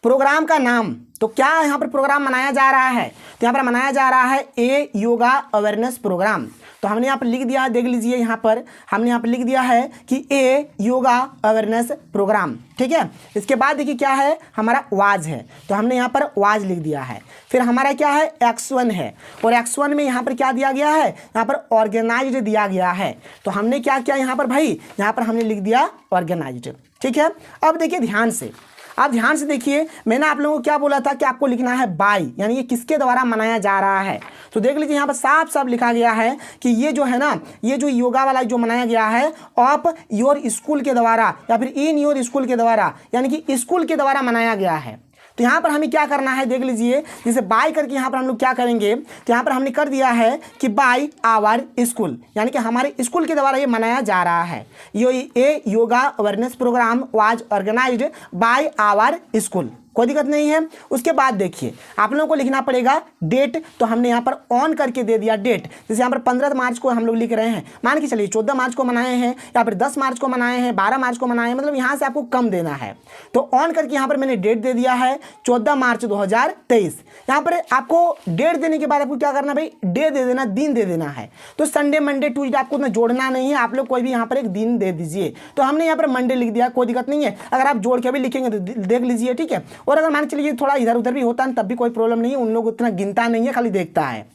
प्रोग्राम का नाम। तो क्या यहाँ पर प्रोग्राम मनाया जा रहा है, तो यहाँ पर मनाया जा रहा है ए योगा अवेयरनेस प्रोग्राम। तो हमने यहाँ पर लिख दिया है, देख लीजिए यहाँ पर हमने यहाँ पर लिख दिया है कि ए योगा अवेयरनेस प्रोग्राम, ठीक है। इसके बाद देखिए क्या है, हमारा वाज है, तो हमने यहाँ पर वाज लिख दिया है। फिर हमारा क्या है, X1 है, और X1 में यहाँ पर क्या दिया गया है, यहाँ पर ऑर्गेनाइज्ड दिया गया है। तो हमने क्या किया यहाँ पर भाई, यहाँ पर हमने लिख दिया ऑर्गेनाइज्ड, ठीक है। अब देखिए ध्यान से, आप ध्यान से देखिए, मैंने आप लोगों को क्या बोला था कि आपको लिखना है बाय, यानी ये किसके द्वारा मनाया जा रहा है। तो देख लीजिए यहाँ पर साफ साफ लिखा गया है कि ये जो है ना, ये जो योगा वाला जो मनाया गया है ऑफ योर स्कूल के द्वारा या फिर इन योर स्कूल के द्वारा, यानी कि स्कूल के द्वारा मनाया गया है। तो यहाँ पर हमें क्या करना है, देख लीजिए, जैसे बाय करके यहाँ पर हम लोग क्या करेंगे, तो यहाँ पर हमने कर दिया है कि बाय आवर स्कूल, यानी कि हमारे स्कूल के द्वारा ये मनाया जा रहा है। ये yoga awareness program was organized by our school, कोई दिक्कत नहीं है। उसके बाद देखिए आप लोगों को लिखना पड़ेगा डेट। तो हमने यहाँ पर ऑन करके दे दिया डेट। जैसे यहाँ पर 15 मार्च को हम लोग लिख रहे हैं, मान के चलिए 14 मार्च को मनाए हैं या फिर 10 मार्च को मनाए हैं, 12 मार्च को मनाए हैं, मतलब यहाँ से आपको कम देना है। तो ऑन करके यहाँ पर मैंने डेट दे दिया है 14 मार्च 2023। यहाँ पर आपको डेट देने के बाद आपको क्या करना भाई, डे दे देना, दिन दे देना है। तो संडे मंडे ट्यूजडे आपको उतना जोड़ना नहीं है, आप लोग कोई भी यहाँ पर एक दिन दे दीजिए। तो हमने यहाँ पर मंडे लिख दिया, कोई दिक्कत नहीं है। अगर आप जोड़ के भी लिखेंगे तो देख लीजिए, ठीक है। और अगर मान चलिए थोड़ा इधर उधर भी होता है तब भी कोई प्रॉब्लम नहीं है, उन लोग उतना गिनता नहीं है, खाली देखता है।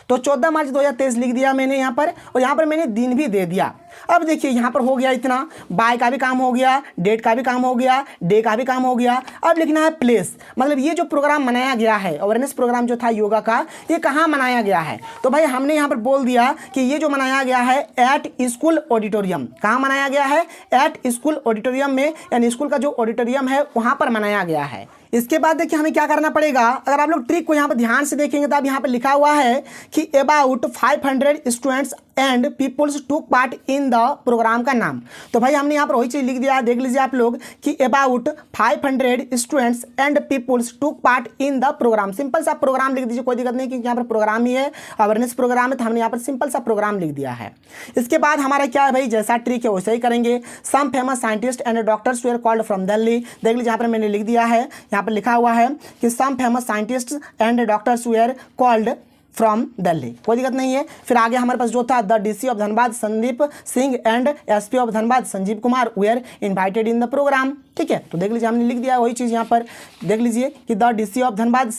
तो 14 मार्च 2023 लिख दिया मैंने यहाँ पर, और यहाँ पर मैंने दिन भी दे दिया। अब देखिए यहाँ पर हो गया इतना, बाय का भी काम हो गया, डेट का भी काम हो गया, डे का भी काम हो गया। अब लिखना है प्लेस, मतलब ये जो प्रोग्राम मनाया गया है, अवेयरनेस प्रोग्राम जो था योगा का, ये कहाँ मनाया गया है। तो भाई हमने यहाँ पर बोल दिया कि ये जो मनाया गया है एट स्कूल ऑडिटोरियम। कहाँ मनाया गया है, एट स्कूल ऑडिटोरियम में, यानी स्कूल का जो ऑडिटोरियम है वहाँ पर मनाया गया है। इसके बाद देखिए हमें क्या करना पड़ेगा, अगर आप लोग ट्रिक को यहाँ पर ध्यान से देखेंगे तो अब यहाँ पर लिखा हुआ है कि about 500 students and peoples took part in the programme का नाम। तो भाई हमने यहाँ पर वही चीज़ लिख दिया, देख लीजिए आप लोग कि about 500 students and peoples took part in the program. Simple सा प्रोग्राम लिख दीजिए, कोई दिक्कत नहीं, क्योंकि यहाँ पर प्रोग्राम ही है, अवेयरनेस प्रोग्राम है, तो हमने यहाँ पर सिंपल सा प्रोग्राम लिख दिया है। इसके बाद हमारा क्या है भाई, जैसा ट्रिक है वैसे ही करेंगे। Some famous scientist and doctors were called from Delhi. देख लीजिए यहाँ पर मैंने लिख दिया है, यहाँ पर लिखा हुआ है कि some famous scientists and doctors were called from Delhi, कोई दिक्कत नहीं है। फिर आगे हमारे पास जो था the DC of Dhanbad Sandeep Singh and SP of Dhanbad Sanjeev Kumar were invited in the program, ठीक है। तो देख लीजिए हमने लिख दिया वही चीज़ यहाँ पर, देख लीजिए कि the DC of Dhanbad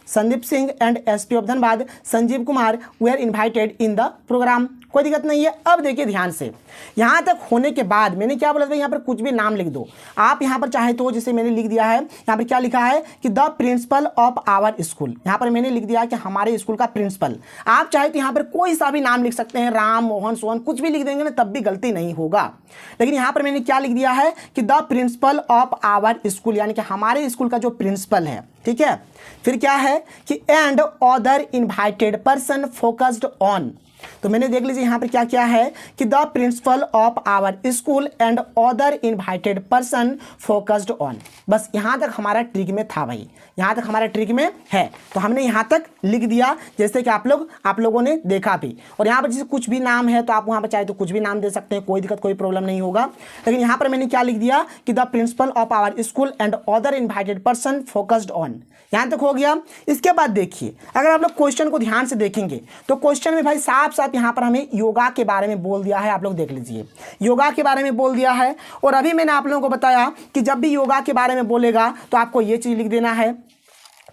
Sandeep Singh and SP of Dhanbad Sanjeev Kumar were invited in the program, कोई दिक्कत नहीं है। अब देखिए ध्यान से, यहाँ तक होने के बाद मैंने क्या बोला था, यहाँ पर कुछ भी नाम लिख दो आप। यहाँ पर चाहे तो जैसे मैंने लिख दिया है, यहाँ पर क्या लिखा है कि the principal of our school, यहाँ पर मैंने लिख दिया कि हमारे स्कूल का प्रिंसिपल। आप चाहे तो यहाँ पर कोई सा भी नाम लिख सकते हैं, राम मोहन सोहन कुछ भी लिख देंगे ना तब भी गलती नहीं होगा। लेकिन यहाँ पर मैंने क्या लिख दिया है कि the principal of our school, यानी कि हमारे स्कूल का जो प्रिंसिपल है, ठीक है। फिर क्या है कि and other invited person focused on, तो मैंने देख लीजिए यहाँ पर क्या क्या है कि the principal of our school and other invited person focused on. बस यहाँ तक हमारा ट्रिक में था भाई, यहाँ तक हमारा ट्रिक में है, तो हमने यहाँ तक लिख दिया जैसे कि आप लोगों ने देखा भी। और यहाँ पर जैसे कुछ भी नाम है तो आप वहाँ पर चाहे तो कुछ भी नाम दे सकते हैं, कोई दिक्कत कोई प्रॉब्लम नहीं होगा। लेकिन यहाँ पर मैंने क्या लिख दिया कि the principal of our school and other invited person focused on, यहाँ तक हो गया। इसके बाद देखिए अगर आप लोग क्वेश्चन को ध्यान से देखेंगे तो क्वेश्चन में भाई साफ साफ यहाँ पर हमें योगा के बारे में बोल दिया है। आप लोग देख लीजिए योगा के बारे में बोल दिया है। और अभी मैंने आप लोगों को बताया कि जब भी योगा के बारे में बोलेगा तो आपको ये चीज़ लिख देना है।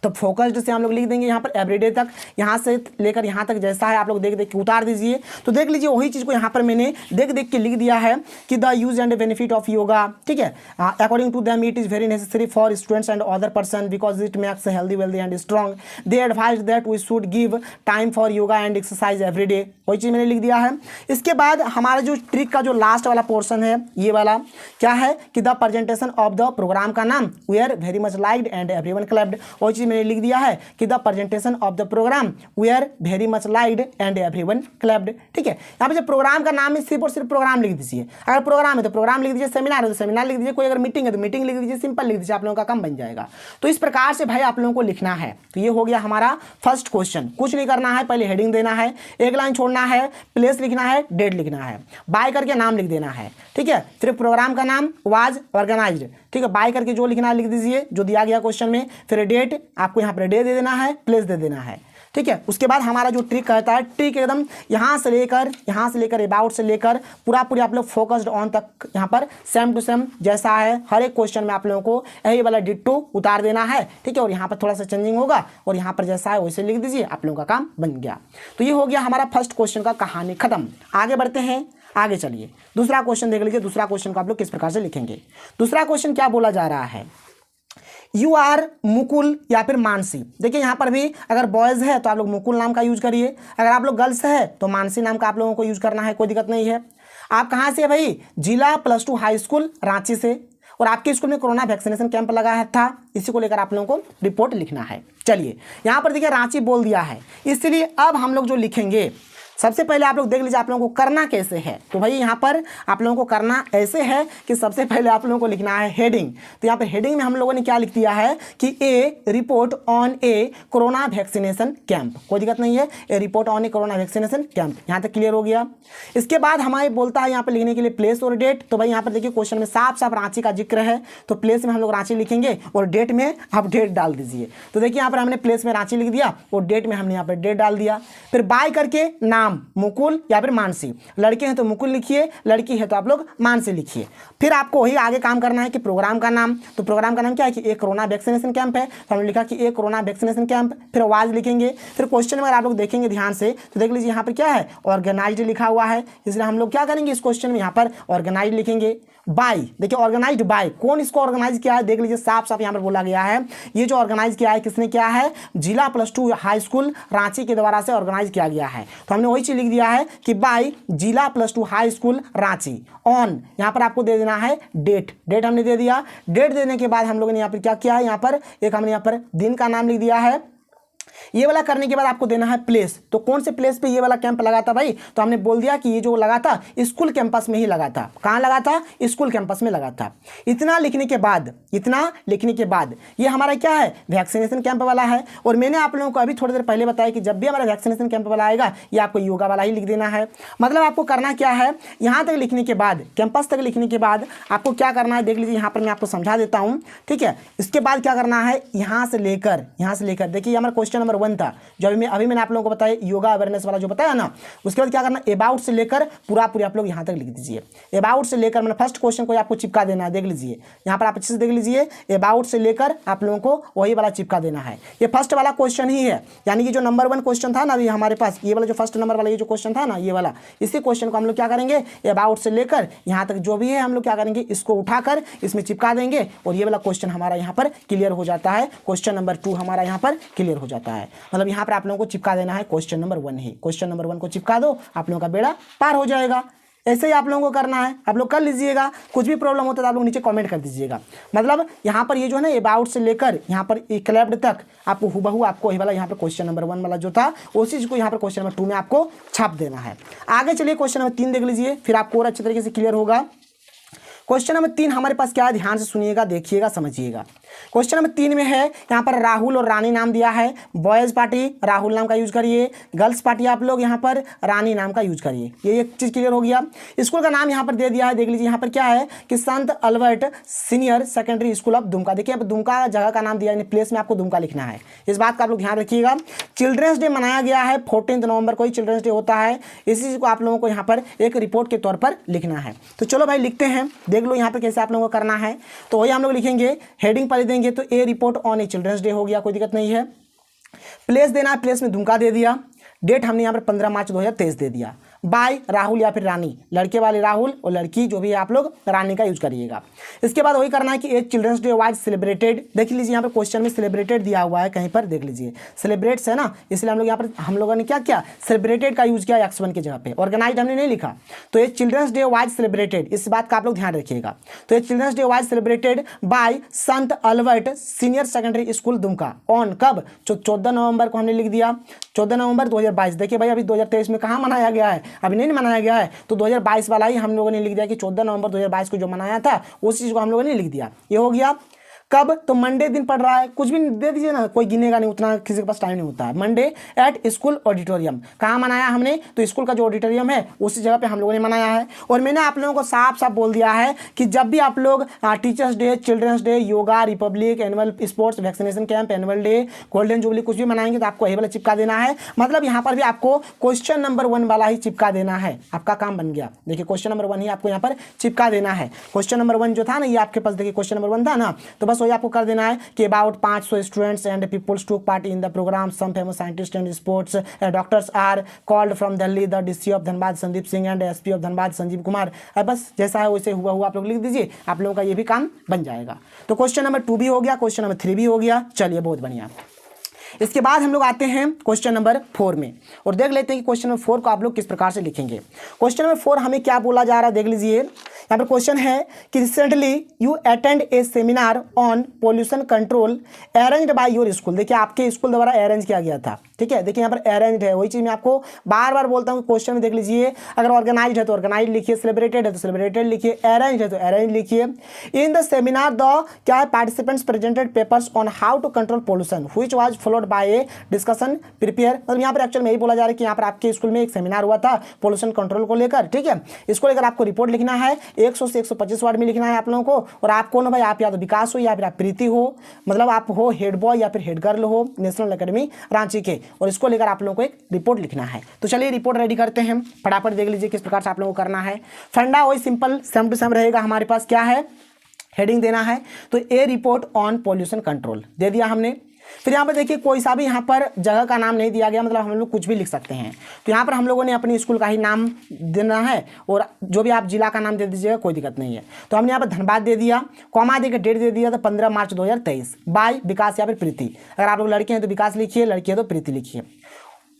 तो फोकस्ड से हम लोग लिख देंगे यहाँ पर एवरीडे तक, यहाँ से लेकर यहाँ तक जैसा है आप लोग देख देख के उतार दीजिए। तो देख लीजिए वही चीज़ को यहाँ पर मैंने देख देख के लिख दिया है कि the use and benefit of yoga, ठीक है। According to them it is very necessary for students and other person because it makes healthy wealthy and strong. They advise that we should give time for yoga and exercise everyday, वही चीज़ मैंने लिख दिया है। इसके बाद हमारा जो ट्रिक का जो लास्ट वाला पोर्शन है ये वाला क्या है कि the presentation of the programme का नाम we are very much liked and everyone clapped, वही चीज़ मैंने लिख दिया है कि the presentation of the program we are very much liked and everyone clapped, ठीक है। यहाँ पे जो प्रोग्राम का नाम है सिर्फ और सिर्फ प्रोग्राम लिख दीजिए। अगर प्रोग्राम है तो प्रोग्राम लिख दीजिए, सेमिनार है तो सेमिनार लिख दीजिए, कोई अगर मीटिंग है तो मीटिंग लिख दीजिए, सिंपल लिख दीजिए, आप लोगों का काम बन जाएगा। तो इस प्रकार से भाई आप लोगों को लिखना है। तो ये हो गया हमारा फर्स्ट क्वेश्चन। कुछ नहीं करना है, पहले हेडिंग देना है, एक लाइन छोड़ना है, प्लेस लिखना है, डेट लिखना है, बाय करके नाम लिख देना है, ठीक है। फिर प्रोग्राम का नाम वाज ऑर्गेनाइज्ड, ठीक है, बाय करके जो लिखना है लिख दीजिए जो दिया गया क्वेश्चन में। फिर डेट आपको यहाँ पर डे दे देना है, प्लेस दे देना है, ठीक है। उसके बाद हमारा जो ट्रिक कहता है, ट्रिक एकदम यहाँ से लेकर अबाउट से लेकर पूरा आप लोग फोकस्ड ऑन तक यहाँ पर सेम टू सेम जैसा है हर एक क्वेश्चन में आप लोगों को यही वाला डिट्टो उतार देना है, ठीक है। और यहाँ पर थोड़ा सा चेंजिंग होगा और यहाँ पर जैसा है वैसे लिख दीजिए, आप लोगों का काम बन गया। तो ये हो गया हमारा फर्स्ट क्वेश्चन का कहानी खत्म। आगे बढ़ते हैं, आगे चलिए दूसरा क्वेश्चन देख लीजिए। दूसरा क्वेश्चन को आप लोग किस प्रकार से लिखेंगे। दूसरा क्वेश्चन क्या बोला जा रहा है, यू आर मुकुल या फिर मानसी। देखिए यहाँ पर भी अगर बॉयज़ है तो आप लोग मुकुल नाम का यूज करिए, अगर आप लोग गर्ल्स है तो मानसी नाम का आप लोगों को यूज करना है, कोई दिक्कत नहीं है। आप कहाँ से है भाई, जिला +2 हाई स्कूल रांची से, और आपके स्कूल में कोरोना वैक्सीनेशन कैंप लगा था, इसी को लेकर आप लोगों को रिपोर्ट लिखना है। चलिए यहाँ पर देखिए रांची बोल दिया है, इसलिए अब हम लोग जो लिखेंगे सबसे पहले आप लोग देख लीजिए आप लोगों को करना कैसे है। तो भाई यहाँ पर आप लोगों को करना ऐसे है कि सबसे पहले आप लोगों को लिखना है हेडिंग। तो यहाँ पर हेडिंग में हम लोगों ने क्या लिख दिया है कि a report on a corona vaccination camp, कोई दिक्कत नहीं है, a report on a corona vaccination camp, यहाँ तक क्लियर हो गया। इसके बाद हमारे बोलता है यहाँ पर लिखने के लिए प्लेस और डेट। तो भाई यहाँ पर देखिए क्वेश्चन में साफ साफ रांची का जिक्र है, तो प्लेस में हम लोग रांची लिखेंगे और डेट में आप डेट डाल दीजिए। तो देखिए यहाँ पर हमने प्लेस में रांची लिख दिया और डेट में हमने यहाँ पर डेट डाल दिया। फिर बाय करके नाम मुकुल या फिर मानसी, लड़के हैं तो मुकुल लिखिए, लड़की है तो आप लोग मानसी लिखिए। फिर आपको वही आगे काम करना है कि प्रोग्राम का नाम, तो प्रोग्राम का नाम क्या है कि एक कोरोना वैक्सीनेशन कैंप है, तो हमने लिखा कि एक कोरोना वैक्सीनेशन कैंप। फिर आवाज लिखेंगे। फिर क्वेश्चन में अगर आप लोग देखेंगे ध्यान से तो देख लीजिए यहाँ पर क्या है, ऑर्गेनाइज्ड लिखा हुआ है, इसलिए हम लोग क्या करेंगे इस क्वेश्चन में यहाँ पर ऑर्गेनाइज्ड लिखेंगे। बाय, देखिए ऑर्गेनाइज्ड बाय, कौन इसको ऑर्गेनाइज किया है देख लीजिए, साफ साफ यहाँ पर बोला गया है, ये जो ऑर्गेनाइज किया है किसने किया है, जिला +2 हाई स्कूल रांची के द्वारा से ऑर्गेनाइज किया गया है। तो हमने वही चीज लिख दिया है कि बाय जिला +2 हाई स्कूल रांची। ऑन यहाँ पर आपको दे देना है डेट, डेट हमने दे दिया। डेट देने के बाद हम लोगों ने यहाँ पर क्या किया है, यहाँ पर एक हमने यहाँ पर दिन का नाम लिख दिया है। ये वाला करने के बाद आपको देना है प्लेस, तो कौन से प्लेस पे ये वाला कैंप लगा था भाई, तो हमने बोल दिया कि ये जो लगा था स्कूल कैंपस में ही लगा था। कहाँ लगा था, स्कूल कैंपस में लगा था। इतना लिखने के बाद ये हमारा क्या है, वैक्सीनेशन कैंप वाला है। और मैंने आप लोगों को अभी थोड़ी देर पहले बताया कि जब भी हमारा वैक्सीनेशन कैंप वाला आएगा ये आपको योगा वाला ही लिख देना है। मतलब आपको करना क्या है, यहाँ तक लिखने के बाद, कैंपस तक लिखने के बाद आपको क्या करना है देख लीजिए, यहाँ पर मैं आपको समझा देता हूँ, ठीक है। इसके बाद क्या करना है, यहाँ से लेकर देखिए हमारा क्वेश्चन नंबर 1 था जो अभी मैंने आप लोगों को बताया, योगा अवेयरनेस वाला जो बताया ना। उसके बाद क्या करना, अबाउट से लेकर पूरा आप लोग यहाँ तक लिख दीजिए। अबाउट से लेकर मैंने फर्स्ट क्वेश्चन को आपको चिपका देना है, देख लीजिए यहाँ पर आप अच्छे से देख लीजिए, अबाउट से लेकर आप लोगों को वही वाला चिपका देना है। ये फर्स्ट वाला क्वेश्चन ही है, यानी कि जो नंबर 1 क्वेश्चन था ना अभी हमारे पास, ये वाला जो फर्स्ट नंबर वाला ये जो क्वेश्चन था ना ये वाला, इसी क्वेश्चन को हम लोग क्या करेंगे, अबाउट से लेकर यहाँ तक जो भी है हम लोग क्या करेंगे, इसको उठाकर इसमें चिपका देंगे और ये वाला क्वेश्चन हमारा यहाँ पर क्लियर हो जाता है। क्वेश्चन नंबर 2 हमारा यहाँ पर क्लियर हो जाता है। मतलब यहाँ पर आप लोगों को चिपका देना है क्वेश्चन नंबर 1 ही, क्वेश्चन नंबर 1 को चिपका दो, आप लोगों का बेड़ा पार हो जाएगा। ऐसे ही आप लोगों को करना है, आप लोग कर लीजिएगा। कुछ भी प्रॉब्लम होता है तो आप लोग नीचे कमेंट कर दीजिएगा। मतलब यहाँ पर ये जो है ना अबाउट से लेकर यहाँ पर क्लैप्ड तक आपको हुबहू आपको ये वाला यहाँ पर क्वेश्चन नंबर 1 वाला जो था उसी चीज़ को यहाँ पर क्वेश्चन नंबर 2 में आपको छाप देना है। आगे चलिए क्वेश्चन नंबर 3 देख लीजिए, फिर आपको और अच्छे तरीके से क्लियर होगा। क्वेश्चन नंबर 3 हमारे पास क्या है, ध्यान से सुनिएगा, देखिएगा, समझिएगा। क्वेश्चन नंबर 3 में है यहाँ पर राहुल और रानी नाम दिया है। बॉयज़ पार्टी राहुल नाम का यूज करिए, गर्ल्स पार्टी आप लोग यहाँ पर रानी नाम का यूज करिए। ये एक चीज़ क्लियर हो गया। स्कूल का नाम यहाँ पर दे दिया है, देख लीजिए यहाँ पर क्या है कि संत Albert senior secondary school of Dumka. देखिए यहाँ पर दुमका जगह का नाम दिया है, प्लेस में आपको दुमका लिखना है। इस बात का आप लोग ध्यान रखिएगा। चिल्ड्रंस डे मनाया गया है 14 नवंबर को ही चिल्ड्रंस डे होता है। इसी चीज़ को आप लोगों को यहाँ पर एक रिपोर्ट के तौर पर लिखना है। तो चलो भाई लिखते हैं, देख लो यहाँ पर कैसे आप लोगों को करना है। तो वही हम लोग लिखेंगे, हेडिंग पर देंगे तो a report on a children's day हो गया, कोई दिक्कत नहीं है। प्लेस देना है, प्लेस में दुमका दे दिया। डेट हमने यहाँ पर 15 मार्च 2023 दे दिया। बाय राहुल या फिर रानी, लड़के वाले राहुल और लड़की जो भी है आप लोग रानी का यूज करिएगा। इसके बाद वही करना है कि एक चिल्ड्रंस डे वाज सेलिब्रेटेड। देख लीजिए यहाँ पर क्वेश्चन में सेलिब्रेटेड दिया हुआ है कहीं पर, देख लीजिए सेलिब्रेट्स है ना, इसलिए हम लोग यहाँ पर हम लोगों ने क्या किया, सेलिब्रेटेड का यूज किया X1 की जगह पे, ऑर्गेनाइज हमने नहीं लिखा। तो ये चिल्ड्रंस डे वाज सेलिब्रेटेड, इस बात का आप लोग ध्यान रखिएगा। तो ये children's day was celebrated by Sant Albert senior secondary school Dumka on कब, 14 नवंबर को हमने लिख दिया, 14 नवंबर 2022। देखिए भाई अभी 2023 में कहाँ मनाया गया है, अभी नहीं मनाया गया है, तो 2022 वाला ही हम लोगों ने लिख दिया कि 14 नवंबर 2022 को जो मनाया था उस चीज़ को हम लोगों ने लिख दिया। ये हो गया। कब, तो मंडे दिन पड़ रहा है, कुछ भी दे दीजिए ना, कोई गिनेगा नहीं, उतना किसी के पास टाइम नहीं होता है। मंडे एट स्कूल ऑडिटोरियम, कहाँ मनाया हमने, तो स्कूल का जो ऑडिटोरियम है उसी जगह पे हम लोगों ने मनाया है। और मैंने आप लोगों को साफ साफ बोल दिया है कि जब भी आप लोग teachers day, children's day, yoga, republic, annual sports, vaccination camp, annual day, golden jubilee कुछ भी मनाएंगे तो आपको यही वाला चिपका देना है। मतलब यहाँ पर भी आपको क्वेश्चन नंबर 1 वाला ही चिपका देना है, आपका काम बन गया। देखिए क्वेश्चन नंबर 1 ही आपको यहाँ पर चिपका देना है। क्वेश्चन नंबर 1 जो था ना, ये आपके पास देखिए क्वेश्चन नंबर 1 था ना, तो बस वही आपको कर देना है कि about 500 students and peoples took part in the program, some famous scientist and sports doctors are called from Delhi, the DC of Dhanbad Sandeep Singh and SP of Dhanbad Sanjeev Kumar. बस जैसा है वैसे हुआ आप लोग लिख दीजिए, आप लोगों का ये भी काम बन जाएगा। तो क्वेश्चन नंबर 2 भी हो गया, क्वेश्चन नंबर 3 भी हो गया। चलिए बहुत बढ़िया। इसके बाद हम लोग आते हैं क्वेश्चन नंबर 4 में और देख लेते हैं कि क्वेश्चन नंबर 4 को आप लोग किस प्रकार से लिखेंगे। क्वेश्चन नंबर 4 हमें क्या बोला जा रहा है, देख लीजिए। यहाँ पर क्वेश्चन है कि recently you attend A seminar on pollution control arranged by your school. देखिए आपके स्कूल द्वारा अरेंज किया गया था, ठीक है। देखिए यहाँ पर अरेंज्ड है, वही चीज़ मैं आपको बार बार बोलता हूँ। क्वेश्चन में देख लीजिए, अगर ऑर्गेनाइज्ड है तो ऑर्गेनाइज लिखिए, सेलिब्रेटेड है तो सेलिब्रेटेड लिखिए, अरेंज है तो अरेंज लिखिए। इन द सेमिनार द क्या है, participants presented papers on how to control pollution which was followed by a discussion prepare. मतलब यहाँ पर एक्चुअल में यही बोला जा रहा है कि यहाँ पर आपके स्कूल में एक सेमिनार हुआ था पोल्यूशन कंट्रोल को लेकर, ठीक है। इसको लेकर आपको रिपोर्ट लिखना है, 100 से 125 वर्ड में लिखना है आप लोगों को। और आप कौन हो भाई, आप या तो विकास हो या फिर आप प्रीति हो, मतलब आप हो हेड बॉय या फिर हेड गर्ल हो नेशनल एकेडमी रांची के, और इसको लेकर आप लोगों को एक रिपोर्ट लिखना है। तो चलिए रिपोर्ट रेडी करते हैं, फटाफट देख लीजिए किस प्रकार से आप लोगों को करना है। फंडा वही सिंपल सेम टू सेम रहेगा। हमारे पास क्या है, हेडिंग देना है, तो a report on pollution control दे दिया हमने। फिर यहाँ पर देखिए कोई सा भी यहाँ पर जगह का नाम नहीं दिया गया, मतलब हम लोग कुछ भी लिख सकते हैं। तो यहाँ पर हम लोगों ने अपनी स्कूल का ही नाम देना है और जो भी आप जिला का नाम दे दीजिएगा, कोई दिक्कत नहीं है। तो हमने यहाँ पर धनबाद दे दिया, कॉमा देकर डेट दे दिया, तो 15 मार्च 2023 बाय विकास या फिर प्रीति। अगर आप लोग लड़के हैं तो विकास लिखिए, लड़की है तो प्रीति लिखिए।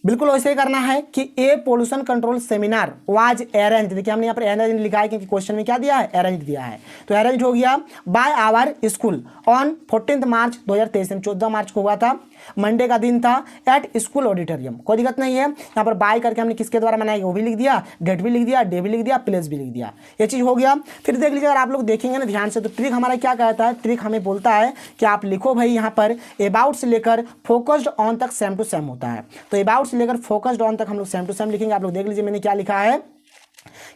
बिल्कुल वैसे ही करना है कि a pollution control seminar was arrange. देखिए हमने यहाँ पर अरेंज लिखा है क्योंकि क्वेश्चन में क्या दिया है, अरेंज दिया है। तो अरेंज हो गया बाय आवर स्कूल ऑन 14 मार्च 2023, 14 मार्च को हुआ था, मंडे का दिन था, एट स्कूल ऑडिटोरियम। कोई दिक्कत नहीं है। यहाँ पर बाय करके हमने किसके द्वारा मनाया वो भी लिख दिया, डेट भी लिख दिया, डे भी लिख दिया, प्लेस भी लिख दिया, ये चीज़ हो गया। फिर देख लीजिए, अगर आप लोग देखेंगे ना ध्यान से, तो ट्रिक हमारा क्या कहता है, ट्रिक हमें बोलता है कि आप लिखो भाई यहाँ पर अबाउट से लेकर फोकस्ड ऑन तक सेम टू सेम होता है। तो अबाउट से लेकर फोकस्ड ऑन तक हम लोग सेम टू सेम लिखेंगे। आप लोग देख लीजिए मैंने क्या लिखा है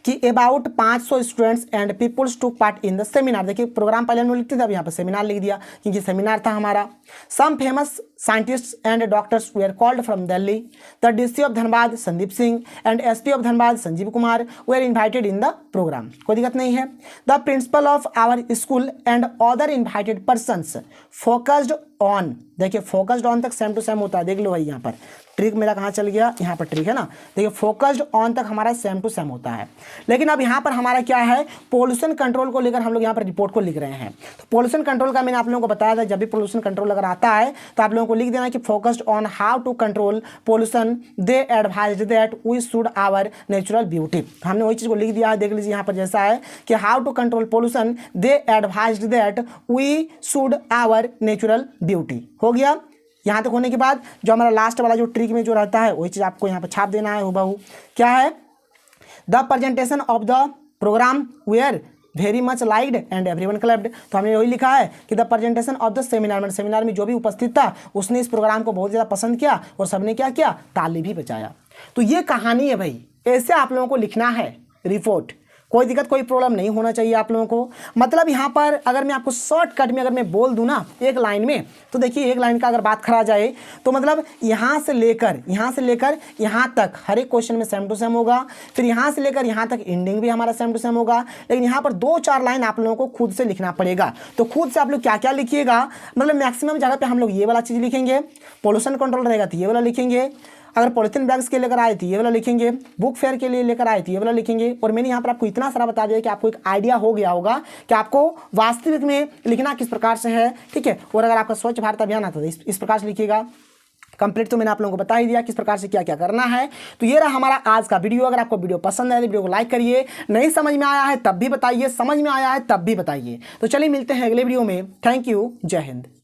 कि about 500 students and peoples took part in the seminar. देखिए प्रोग्राम पहले हम लिखते थे, अब यहाँ पर सेमिनार लिख दिया क्योंकि सेमिनार था हमारा। Some famous scientists and doctors were called from Delhi, the DC of Dhanbad Sandeep Singh and SP of Dhanbad Sanjeev Kumar were invited in the program. कोई दिक्कत नहीं है। The principal of our school and other invited persons focused on, देखिए focused on तक same to same होता है, देख लो भाई यहाँ पर ट्रिक मेरा कहाँ चल गया, यहाँ पर ट्रिक है ना। देखिए फोकस्ड ऑन तक हमारा सेम टू सेम होता है, लेकिन अब यहाँ पर हमारा क्या है, पोल्यूशन कंट्रोल को लेकर हम लोग यहाँ पर रिपोर्ट को लिख रहे हैं। तो पोल्यूशन कंट्रोल का मैंने आप लोगों को बताया था, जब भी पोल्यूशन कंट्रोल अगर आता है तो आप लोगों को लिख देना कि focused on how to control pollution, they advised that we should our natural beauty. हमने वही चीज़ को लिख दिया है, देख लीजिए यहाँ पर जैसा है कि how to control pollution, they advised that we should our natural beauty. हो गया। यहाँ तक होने के बाद जो हमारा लास्ट वाला जो ट्रिक में जो रहता है वही चीज़ आपको यहाँ पर छाप देना है हुबहू। क्या है, the presentation of the program were very much liked and everyone clapped. तो हमने वही लिखा है कि the presentation of the seminar, seminar में जो भी उपस्थित था उसने इस प्रोग्राम को बहुत ज़्यादा पसंद किया और सबने क्या किया, ताली भी बजाया। तो ये कहानी है भाई, ऐसे आप लोगों को लिखना है रिपोर्ट। कोई दिक्कत कोई प्रॉब्लम नहीं होना चाहिए आप लोगों को। मतलब यहाँ पर अगर मैं आपको शॉर्टकट में अगर मैं बोल दूँ ना एक लाइन में, तो देखिए एक लाइन का अगर बात करा जाए तो मतलब यहाँ से लेकर यहाँ तक हर एक क्वेश्चन में सेम टू सेम होगा, फिर यहाँ से लेकर यहाँ तक एंडिंग भी हमारा सेम टू सेम होगा। लेकिन यहाँ पर 2-4 लाइन आप लोगों को खुद से लिखना पड़ेगा। तो खुद से आप लोग क्या क्या लिखिएगा, मतलब मैक्सिमम जगह पर हम लोग ये वाला चीज़ लिखेंगे, पोल्यूशन कंट्रोल रहेगा तो ये वाला लिखेंगे, अगर पॉलिथीन बैग्स के लेकर आए थे ये वाला लिखेंगे, बुक फेयर के लिए लेकर आए थे ये वाला लिखेंगे। और मैंने यहाँ पर आपको इतना सारा बता दिया कि आपको एक आइडिया हो गया होगा कि आपको वास्तविक में लिखना किस प्रकार से है, ठीक है। और अगर आपका स्वच्छ भारत अभियान आता है तो इस प्रकार से लिखिएगा। कंप्लीट तो मैंने आप लोगों को बता ही दिया किस प्रकार से क्या क्या करना है। तो ये रहा हमारा आज का वीडियो। अगर आपको वीडियो पसंद आया तो वीडियो को लाइक करिए, नहीं समझ में आया है तब भी बताइए, समझ में आया है तब भी बताइए। तो चलिए मिलते हैं अगले वीडियो में। थैंक यू, जय हिंद।